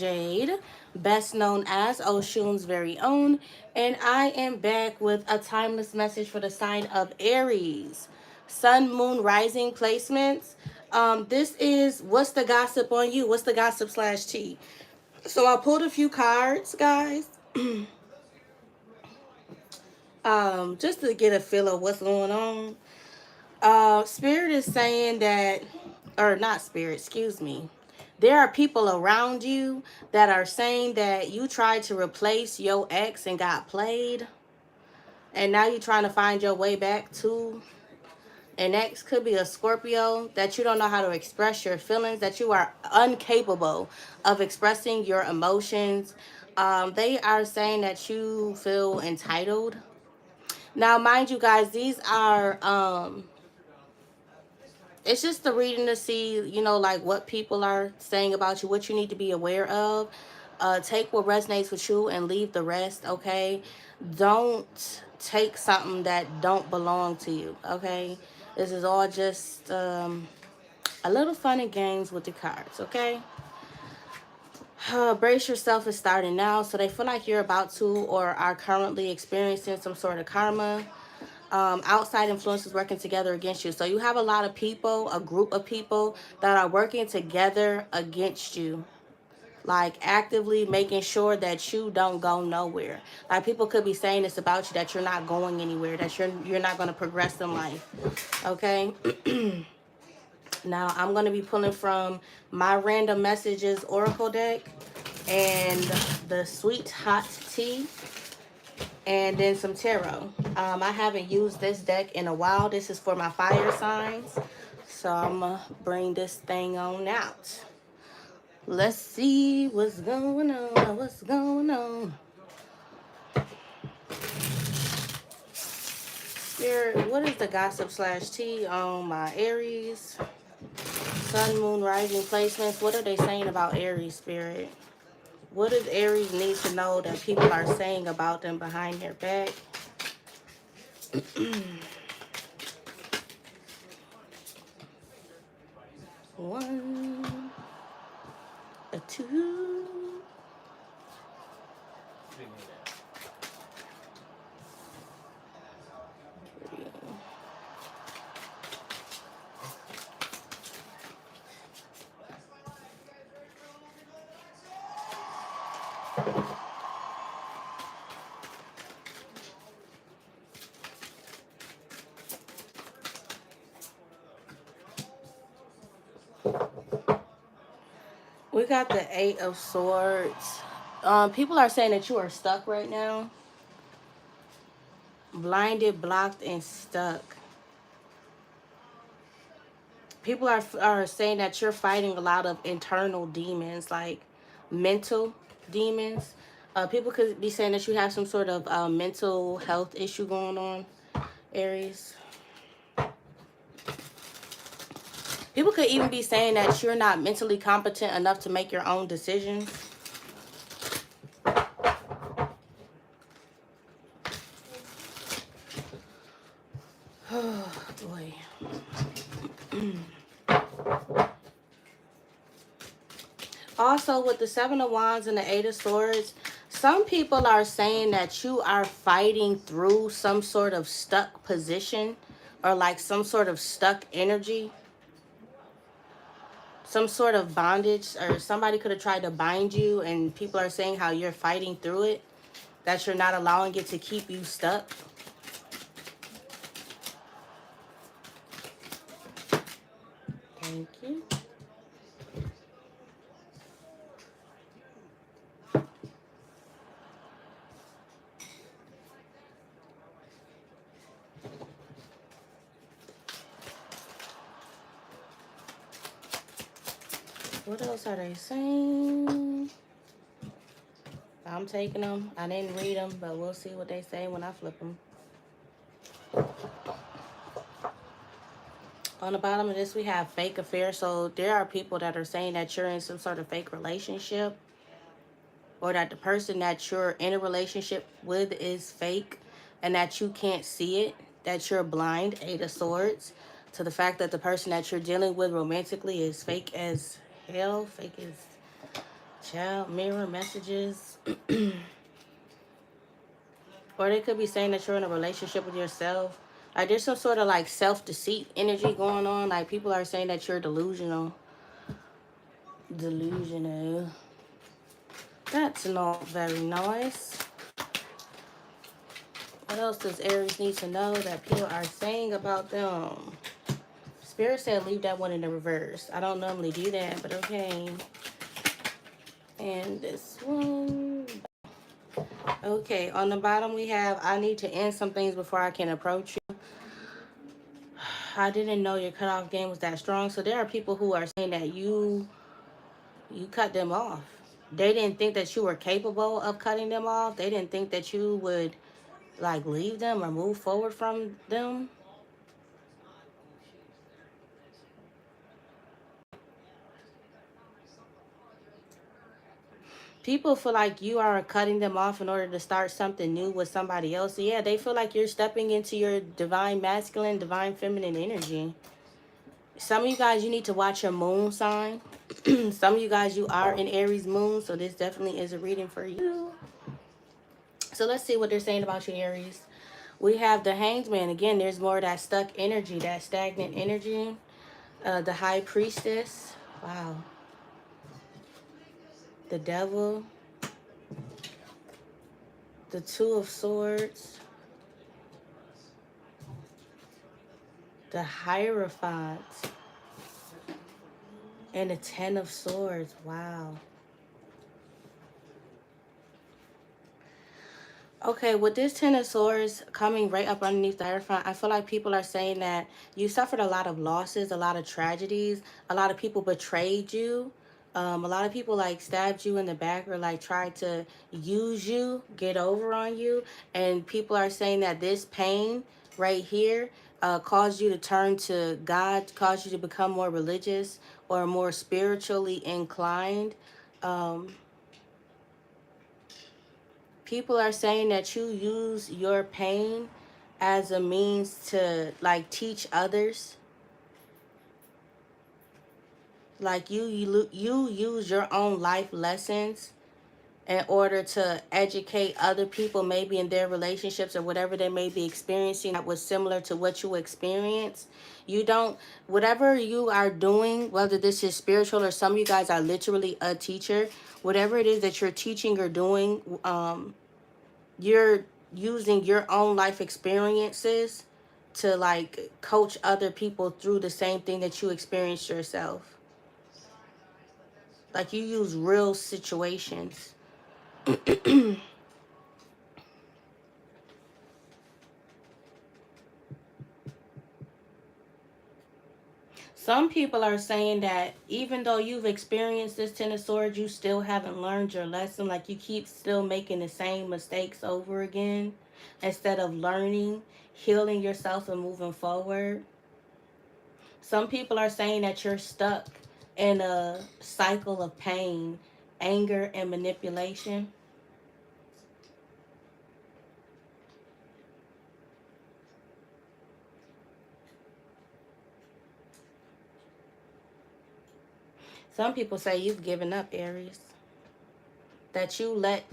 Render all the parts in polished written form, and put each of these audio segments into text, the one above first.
Jade, best known as Oshun's very own, and I am back with a timeless message for the sign of Aries. Sun, Moon, Rising placements. This is what's the gossip on you? What's the gossip slash tea? So I pulled a few cards, guys, just to get a feel of what's going on. Spirit is saying that, or not Spirit, excuse me. There are people around you that are saying that you tried to replace your ex and got played, and now you're trying to find your way back to an ex. Could be a Scorpio, that you don't know how to express your feelings, that you are incapable of expressing your emotions. They are saying that you feel entitled. Now, mind you guys, these are it's just the reading to see, like what people are saying about you, what you need to be aware of. Take what resonates with you and leave the rest, okay? Don't take something that don't belong to you, okay? This is all just a little fun and games with the cards, okay? Brace yourself is starting now. So they feel like you're about to or are currently experiencing some sort of karma. Outside influences working together against you. So you have a lot of people, a group of people that are working together against you, like actively making sure that you don't go nowhere. Like people could be saying this about you, that you're not going anywhere, that you're not going to progress in life. Okay. Now I'm going to be pulling from my random messages oracle deck and the sweet hot tea, and then some tarot. I haven't used this deck in a while. This is for my fire signs. So I'm going to bring this thing on out. Let's see what's going on. What's going on? Spirit, what is the gossip slash tea on my Aries? Sun, Moon, Rising placements. What are they saying about Aries, Spirit? What does Aries need to know that people are saying about them behind their back? One, a two. We got the Eight of Swords. People are saying that you are stuck right now. Blinded, blocked, and stuck. People are saying that you're fighting a lot of internal demons, like mental demons. People could be saying that you have some sort of mental health issue going on, Aries. People could even be saying that you're not mentally competent enough to make your own decisions. Oh, boy. Also, with the Seven of Wands and the Eight of Swords, some people are saying that you are fighting through some sort of stuck position, or like some sort of stuck energy, some sort of bondage, or somebody could have tried to bind you and people are saying how you're fighting through it, that you're not allowing it to keep you stuck. Thank you. What else are they saying? I'm taking them. I didn't read them, but we'll see what they say when I flip them. On the bottom of this, we have fake affair. So there are people that are saying that you're in some sort of fake relationship, or that the person that you're in a relationship with is fake and that you can't see it, that you're blind, Eight of Swords, to the fact that the person that you're dealing with romantically is fake as hell, fake as Child, mirror messages. Or they could be saying that you're in a relationship with yourself. Like there's some sort of like self-deceit energy going on. Like people are saying that you're delusional. Delusional. That's not very nice. What else does Aries need to know that people are saying about them? Spirit said leave that one in the reverse. I don't normally do that, but okay. And this one. Okay, on the bottom we have, I need to end some things before I can approach you. I didn't know your cutoff game was that strong. So there are people who are saying that you cut them off. They didn't think that you were capable of cutting them off. They didn't think that you would like leave them or move forward from them. People feel like you are cutting them off in order to start something new with somebody else. So yeah, they feel like you're stepping into your divine masculine, divine feminine energy. Some of you guys, you need to watch your moon sign. Some of you guys, you are in Aries moon, so this definitely is a reading for you. So let's see what they're saying about you, Aries. We have the Hanged Man. Again, there's more of that stuck energy, that stagnant energy. The High Priestess. Wow. The Devil. The Two of Swords. The Hierophant. And the Ten of Swords. Wow. Okay, with this Ten of Swords coming right up underneath the Hierophant, I feel like people are saying that you suffered a lot of losses, a lot of tragedies. A lot of people betrayed you. A lot of people like stabbed you in the back or like tried to use you, get over on you. And people are saying that this pain right here caused you to turn to God, caused you to become more religious or more spiritually inclined. Um, People are saying that you use your pain as a means to like teach others. Like you use your own life lessons in order to educate other people, maybe in their relationships or whatever they may be experiencing that was similar to what you experienced. You don't, whatever you are doing, whether this is spiritual or some of you guys are literally a teacher, whatever it is that you're teaching or doing, you're using your own life experiences to like coach other people through the same thing that you experienced yourself. Like you use real situations. Some people are saying that even though you've experienced this Ten of Swords, you still haven't learned your lesson. Like you keep still making the same mistakes over again instead of learning, healing yourself, and moving forward. Some people are saying that you're stuck in a cycle of pain, anger, and manipulation. Some people say you've given up, Aries. That you let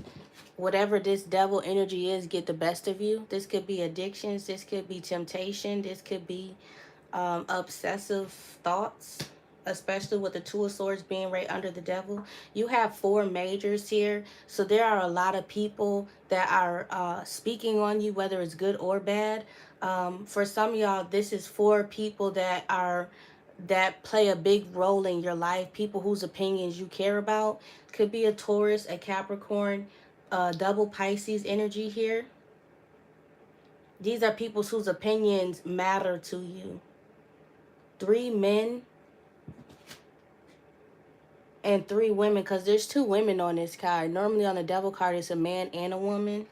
whatever this devil energy is get the best of you. This could be addictions. This could be temptation. This could be obsessive thoughts, especially with the Two of Swords being right under the devil. You have four majors here, so there are a lot of people that are speaking on you, whether it's good or bad. For some of y'all, this is four people that play a big role in your life, people whose opinions you care about. Could be a Taurus, a Capricorn, double Pisces energy here. These are people whose opinions matter to you. Three men and three women, because there's two women on this card. Normally on the devil card it's a man and a woman,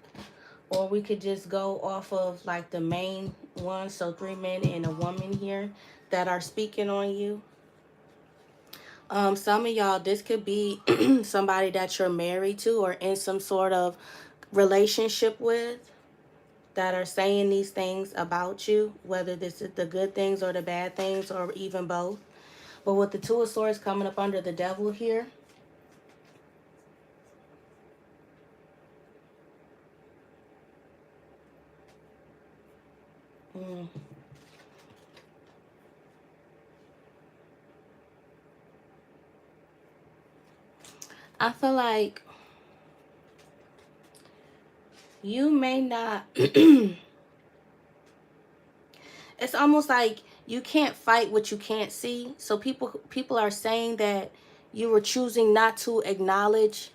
or we could just go off of like the main one. So three men and a woman here that are speaking on you. Some of y'all, this could be somebody that you're married to or in some sort of relationship with that are saying these things about you, whether this is the good things or the bad things or even both. But with the Two of Swords coming up under the devil here, Mm. I feel like you may not it's almost like you can't fight what you can't see. So people are saying that you were choosing not to acknowledge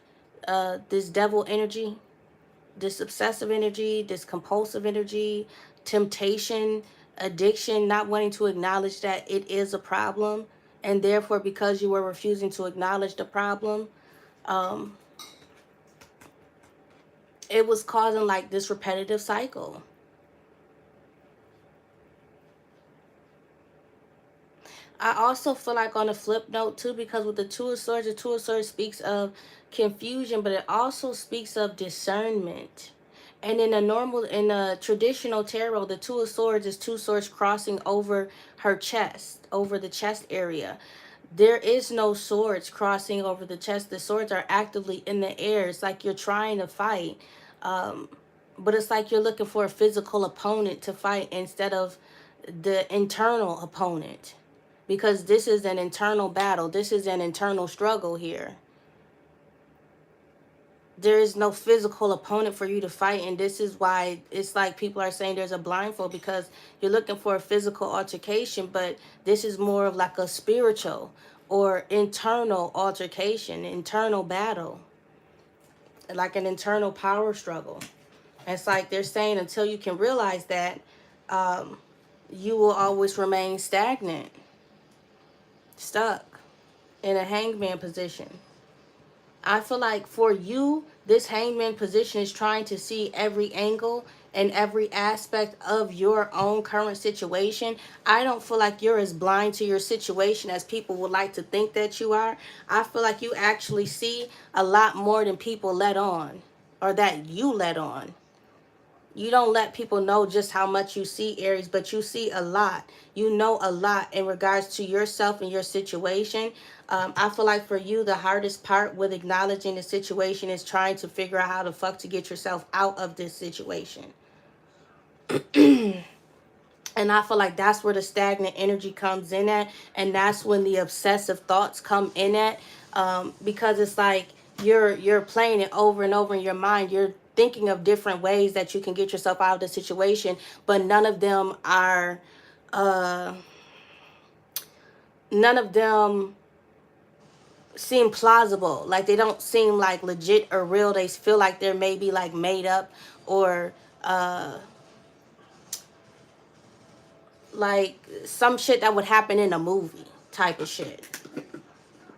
this devil energy, this obsessive energy, this compulsive energy, temptation, addiction, not wanting to acknowledge that it is a problem. And therefore, because you were refusing to acknowledge the problem, um, it was causing like this repetitive cycle. I also feel like on a flip note too, because with the Two of Swords, the Two of Swords speaks of confusion, but it also speaks of discernment. And in a traditional tarot, the Two of Swords is two swords crossing over her chest, over the chest area. There is no swords crossing over the chest. The swords are actively in the air. It's like you're trying to fight. Um, but it's like you're looking for a physical opponent to fight instead of the internal opponent, because this is an internal battle. This is an internal struggle here. There is no physical opponent for you to fight, and this is why it's like people are saying there's a blindfold, because you're looking for a physical altercation, but this is more of like a spiritual or internal altercation, internal battle, like an internal power struggle. And it's like they're saying until you can realize that, um, you will always remain stagnant, stuck in a hangman position. I feel like for you, this hangman position is trying to see every angle and every aspect of your own current situation. I don't feel like you're as blind to your situation as people would like to think that you are. I feel like you actually see a lot more than people let on, or that you let on. You don't let people know just how much you see, Aries, but you see a lot. You know a lot in regards to yourself and your situation. I feel like for you, the hardest part with acknowledging the situation is trying to figure out how the fuck to get yourself out of this situation. And I feel like that's where the stagnant energy comes in at, and that's when the obsessive thoughts come in at, because it's like you're playing it over and over in your mind. You're thinking of different ways that you can get yourself out of the situation, but uh, none of them seem plausible. Like they don't seem like legit or real. They feel like they're maybe like made up, or uh, like some shit that would happen in a movie type of shit.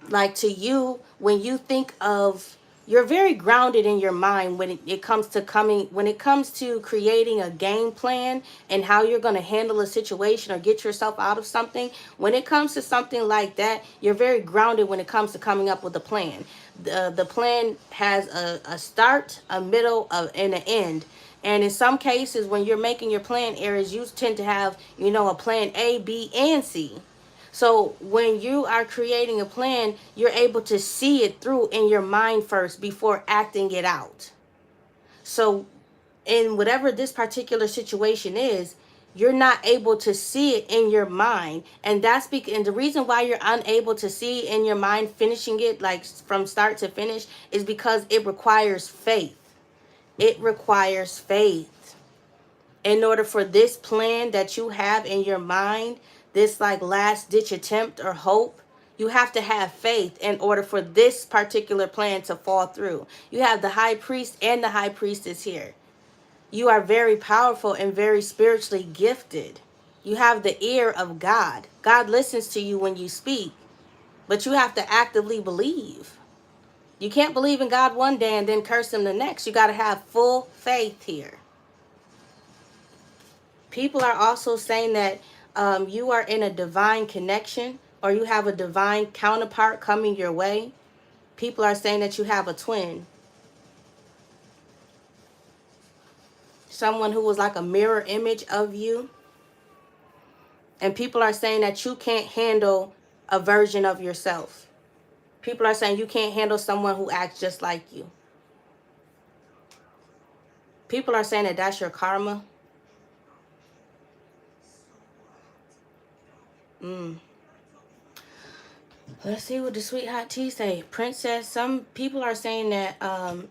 Like to you, when you think of, you're very grounded in your mind when it comes to when it comes to creating a game plan and how you're going to handle a situation or get yourself out of something. When it comes to something like that, you're very grounded when it comes to coming up with a plan. The plan has a start, a middle, and an end. And in some cases, when you're making your plan, Aries, you tend to have, a plan A, B, and C. So when you are creating a plan, you're able to see it through in your mind first before acting it out. So in whatever this particular situation is, you're not able to see it in your mind, and and the reason why you're unable to see it in your mind finishing it like from start to finish is because it requires faith. It requires faith in order for this plan that you have in your mind, this like last ditch attempt or hope. You have to have faith in order for this particular plan to fall through. You have the high priest and the high priestess here. You are very powerful and very spiritually gifted. You have the ear of God. God listens to you when you speak, but you have to actively believe. You can't believe in God one day and then curse him the next. You got to have full faith here. People are also saying that you are in a divine connection, or you have a divine counterpart coming your way. People are saying that you have a twin, someone who was like a mirror image of you. And people are saying that you can't handle a version of yourself. People are saying you can't handle someone who acts just like you. People are saying that that's your karma. Let's see what the sweet hot tea say. Princess. Some people are saying that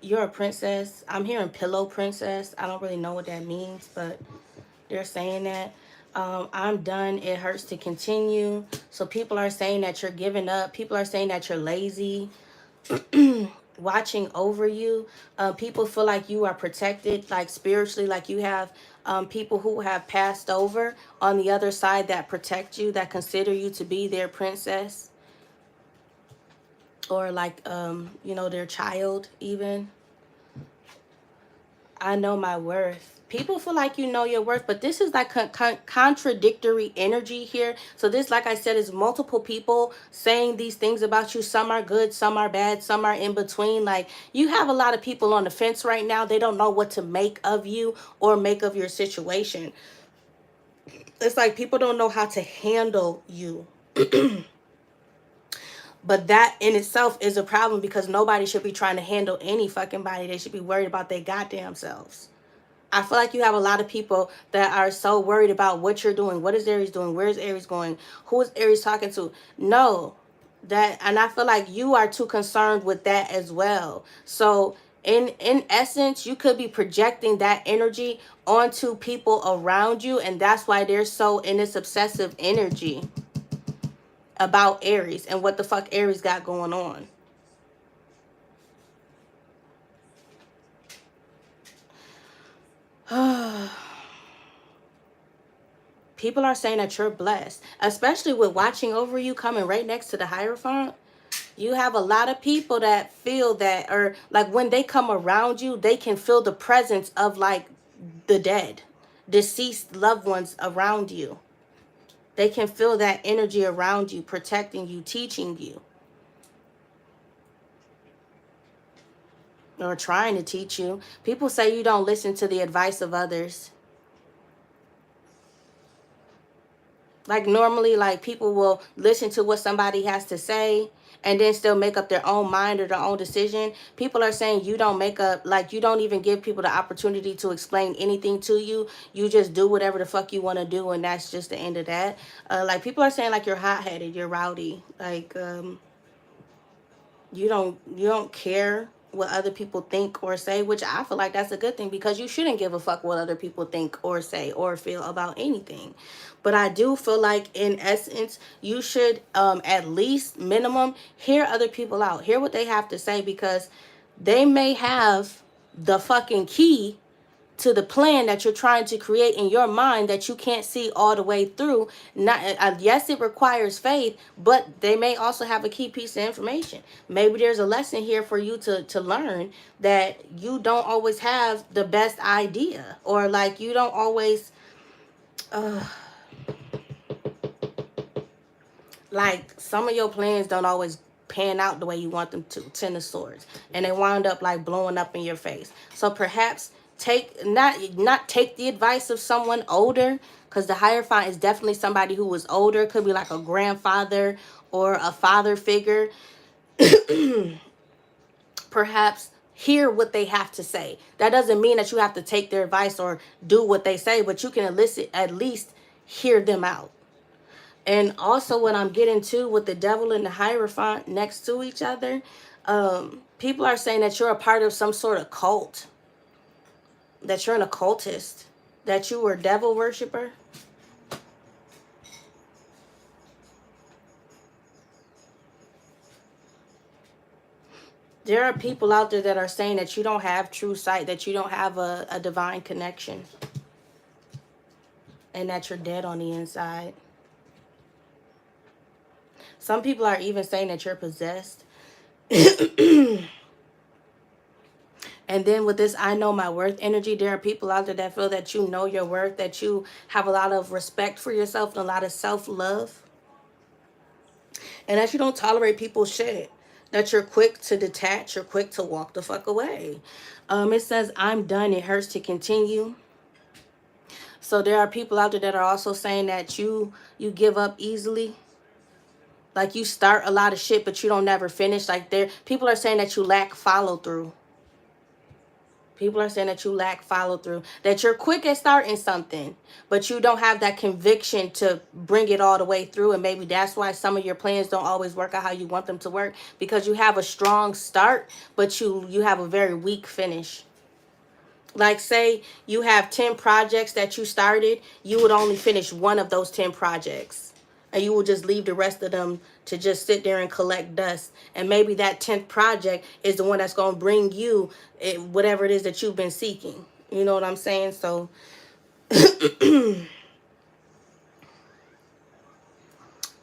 you're a princess. I'm hearing pillow princess. I don't really know what that means, but they're saying that. I'm done. It hurts to continue. So people are saying that you're giving up. People are saying that you're lazy. Watching over you. People feel like you are protected, like spiritually, like you have people who have passed over on the other side that protect you, that consider you to be their princess, or like you know, their child even. I know my worth. People feel like you know your worth, but this is like contradictory energy here. So this, like I said, is multiple people saying these things about you. Some are good, some are bad, some are in between. Like, you have a lot of people on the fence right now. They don't know what to make of you or make of your situation. It's like people don't know how to handle you. But that in itself is a problem, because nobody should be trying to handle any fucking body. They should be worried about their goddamn selves. I feel like you have a lot of people that are so worried about what you're doing. What is Aries doing? Where is Aries going? Who is Aries talking to? No, and I feel like you are too concerned with that as well. So in essence, you could be projecting that energy onto people around you, and that's why they're so in this obsessive energy about Aries and what the fuck Aries got going on. People are saying that you're blessed, especially with watching over you coming right next to the Hierophant. You have a lot of people that feel that, or like when they come around you, they can feel the presence of like the dead, deceased loved ones around you. They can feel that energy around you, protecting you, teaching you, or trying to teach you. People say you don't listen to the advice of others. Like normally, like people will listen to what somebody has to say and then still make up their own mind or their own decision. People are saying you don't make up, like you don't even give people the opportunity to explain anything to you. You just do whatever the fuck you want to do, and that's just the end of that. Like people are saying like you're hot-headed, you're rowdy, like you don't care what other people think or say, which I feel like that's a good thing, because you shouldn't give a fuck what other people think or say or feel about anything. But I do feel like in essence you should at least minimum hear other people out, hear what they have to say, because they may have the fucking key to the plan that you're trying to create in your mind that you can't see all the way through. Not yes, it requires faith, but they may also have a key piece of information. Maybe there's a lesson here for you to learn, that you don't always have the best idea, or like you don't always like some of your plans don't always pan out the way you want them to. Ten of Swords, and they wind up like blowing up in your face. So perhaps take not take the advice of someone older, because the Hierophant is definitely somebody who was older. Could be like a grandfather or a father figure. Perhaps hear what they have to say. That doesn't mean that you have to take their advice or do what they say, but you can at least hear them out. And also what I'm getting to with the Devil and the Hierophant next to each other, people are saying that you're a part of some sort of cult, that you're an occultist, that you were a devil worshiper. There are people out there that are saying that you don't have true sight, that you don't have a divine connection, and that you're dead on the inside. Some people are even saying that you're possessed. And then with this I know my worth energy, there are people out there that feel that you know your worth, that you have a lot of respect for yourself and a lot of self-love, and that you don't tolerate people's shit, that you're quick to detach, you're quick to walk the fuck away. It says I'm done, it hurts to continue. So there are people out there that are also saying that you give up easily. Like you start a lot of shit but you don't never finish. Like people are saying that you lack follow through. People are saying that you lack follow through, that you're quick at starting something, but you don't have that conviction to bring it all the way through. And maybe that's why some of your plans don't always work out how you want them to work, because you have a strong start, but you have a very weak finish. Like, say you have 10 projects that you started, you would only finish one of those 10 projects. And you will just leave the rest of them to just sit there and collect dust. And maybe that 10th project is the one that's going to bring you whatever it is that you've been seeking. You know what I'm saying? So,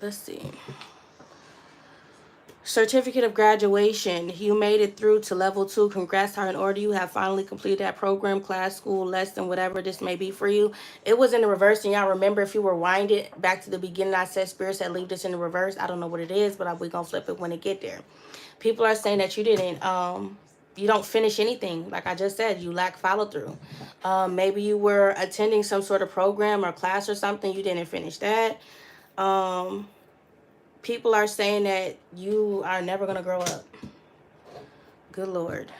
let's see. Certificate of graduation. You made it through to level 2. Congrats are in order. You have finally completed that program, class, school, lesson, whatever this may be for you. It was in the reverse, and y'all remember, if you rewind it back to the beginning, I said Spirit said leave this in the reverse. I don't know what it is, but we're going to flip it when it get there. People are saying that you didn't, you don't finish anything. Like I just said, you lack follow through. Maybe you were attending some sort of program or class or something. You didn't finish that. People are saying that you are never going to grow up. Good Lord.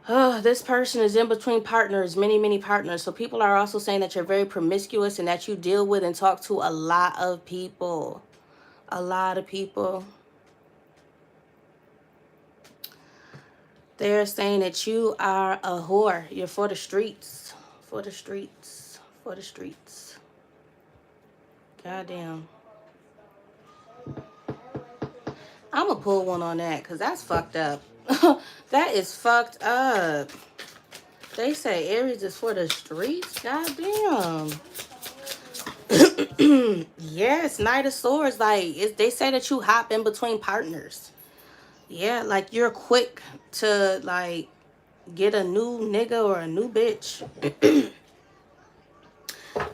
Oh, this person is in between partners, many, many partners. So people are also saying that you're very promiscuous and that you deal with and talk to a lot of people. A lot of people. They're saying that you are a whore. You're for the streets. For the streets. For the streets. Goddamn. I'm going to pull one on that because that's fucked up. That is fucked up. They say Aries is for the streets? Goddamn. Yes, Knight of Swords. Like, they say that you hop in between partners. Yeah, like you're quick to, like, get a new nigga or a new bitch.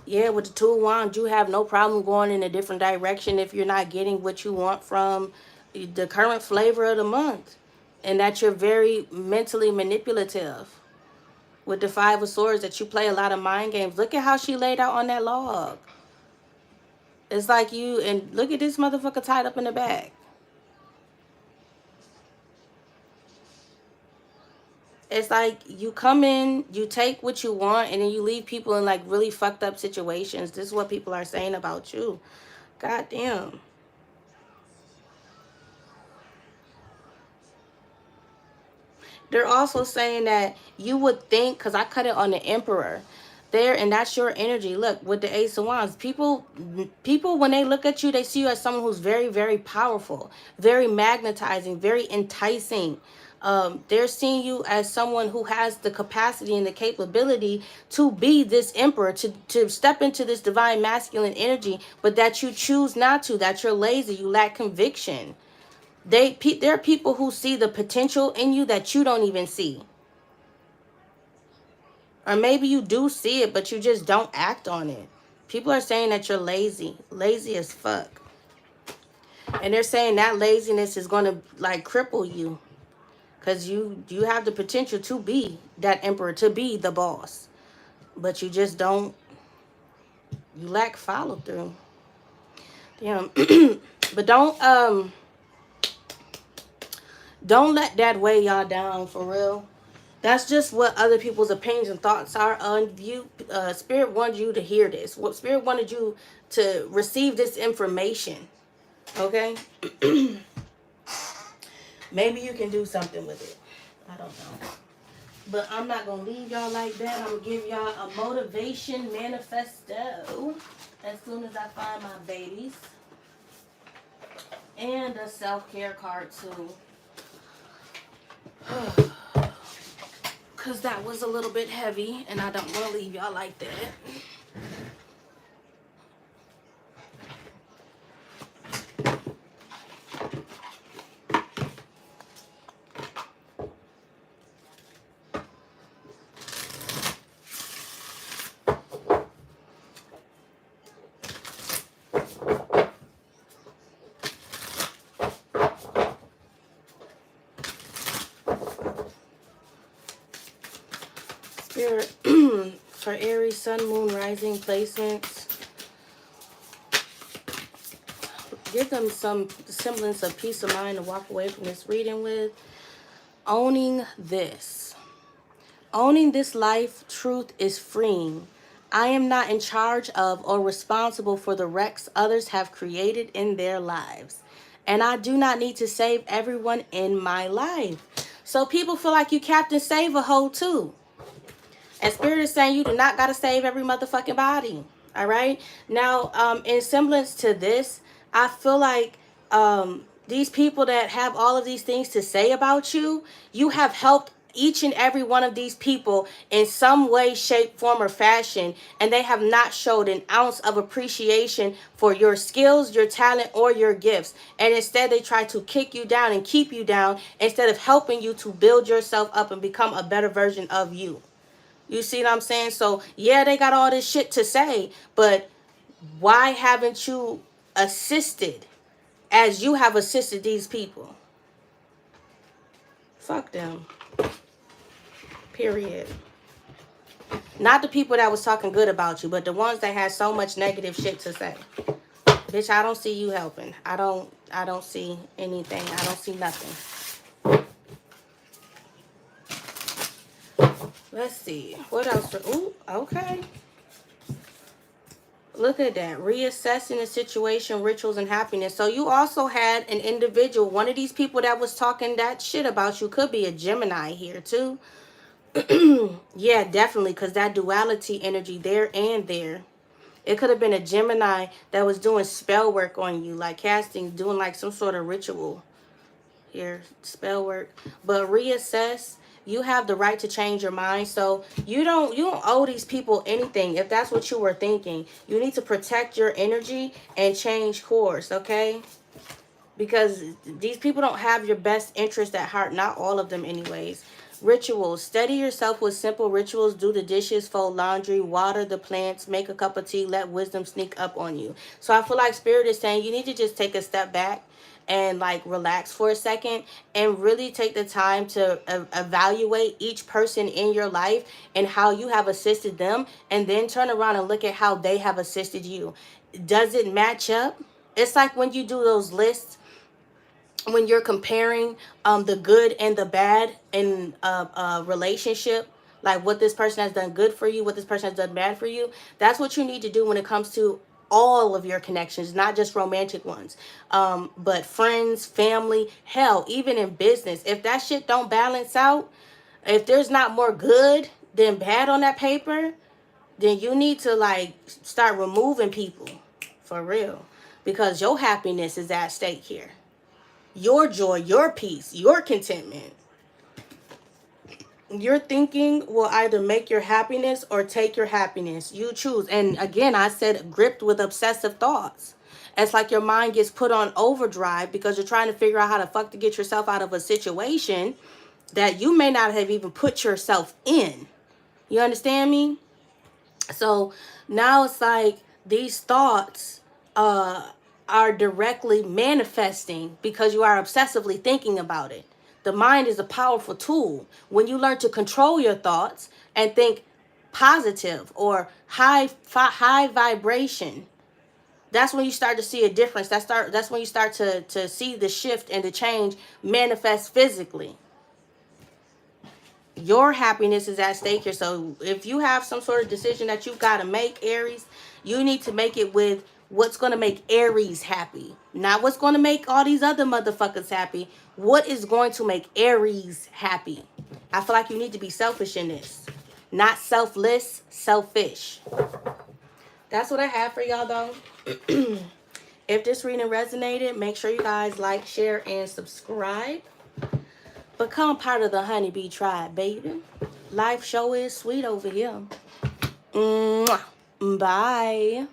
Yeah, with the Two of Wands, you have no problem going in a different direction if you're not getting what you want from the current flavor of the month. And that you're very mentally manipulative. With the Five of Swords, that you play a lot of mind games. Look at how she laid out on that log. It's like you, and look at this motherfucker tied up in the back. It's like you come in, you take what you want, and then you leave people in like really fucked up situations. This is what people are saying about you. God damn. They're also saying that you would think, because I cut it on the Emperor there, and that's your energy. Look, with the Ace of Wands, people when they look at you, they see you as someone who's very, very powerful, very magnetizing, very enticing. They're seeing you as someone who has the capacity and the capability to be this emperor, to step into this divine masculine energy, but that you choose not to, that you're lazy, you lack conviction. There are people who see the potential in you that you don't even see. Or maybe you do see it, but you just don't act on it. People are saying that you're lazy. Lazy as fuck. And they're saying that laziness is going to like cripple you. Because you have the potential to be that emperor, to be the boss. But you just don't, you lack follow through. Damn. But don't let that weigh y'all down, for real. That's just what other people's opinions and thoughts are on you. Spirit wanted you to hear this. What Spirit wanted you to receive this information. Okay? Maybe you can do something with it. I don't know. But I'm not going to leave y'all like that. I'm going to give y'all a motivation manifesto as soon as I find my babies. And a self-care card, too. Because that was a little bit heavy, and I don't want to leave y'all like that. Spirit, for Aries, Sun, Moon, Rising placements, give them some semblance of peace of mind to walk away from this reading with. Owning this. Owning this life truth is freeing. I am not in charge of or responsible for the wrecks others have created in their lives. And I do not need to save everyone in my life. So people feel like you Captain Save a hoe too. And Spirit is saying you do not got to save every motherfucking body. All right. Now, in semblance to this, I feel like these people that have all of these things to say about you, you have helped each and every one of these people in some way, shape, form, or fashion, and they have not showed an ounce of appreciation for your skills, your talent, or your gifts. And instead, they try to kick you down and keep you down instead of helping you to build yourself up and become a better version of you. You see what I'm saying? So, yeah, they got all this shit to say, but why haven't you assisted as you have assisted these people? Fuck them. Period. Not the people that was talking good about you, but the ones that had so much negative shit to say. Bitch, I don't see you helping. I don't see anything. I don't see nothing. Let's see. What else? Ooh, okay. Look at that. Reassessing the situation, rituals, and happiness. So you also had an individual, one of these people that was talking that shit about you could be a Gemini here too. Yeah, definitely, because that duality energy there and there. It could have been a Gemini that was doing spell work on you, like casting, doing like some sort of ritual. Here, spell work. But reassess. You have the right to change your mind. So you don't owe these people anything. If that's what you were thinking, you need to protect your energy and change course, okay? Because these people don't have your best interest at heart. Not all of them anyways. Rituals. Steady yourself with simple rituals. Do the dishes, fold laundry, water the plants, make a cup of tea, let wisdom sneak up on you. So I feel like Spirit is saying you need to just take a step back and like relax for a second and really take the time to evaluate each person in your life and how you have assisted them, and then turn around and look at how they have assisted you. Does it match up? It's like when you do those lists, when you're comparing the good and the bad in a relationship, like what this person has done good for you, what this person has done bad for you. That's what you need to do when it comes to all of your connections, not just romantic ones, but friends, family, hell, even in business. If that shit don't balance out, if there's not more good than bad on that paper, then you need to like start removing people for real, because your happiness is at stake here. Your joy, your peace, your contentment. Your thinking will either make your happiness or take your happiness. You choose. And again, I said gripped with obsessive thoughts. It's like your mind gets put on overdrive because you're trying to figure out how the fuck to get yourself out of a situation that you may not have even put yourself in. You understand me? So now it's like these thoughts are directly manifesting because you are obsessively thinking about it. The mind is a powerful tool. When you learn to control your thoughts and think positive or high vibration, that's when you start to see a difference. That's when you start to see the shift and the change manifest physically. Your happiness is at stake here. So if you have some sort of decision that you've got to make, Aries, you need to make it with what's going to make Aries happy. Not what's going to make all these other motherfuckers happy. What is going to make Aries happy? I feel like you need to be selfish in this. Not selfless, selfish. That's what I have for y'all, though. If this reading resonated, make sure you guys like, share, and subscribe. Become part of the Honeybee Tribe, baby. Life show is sweet over here. Mwah. Bye.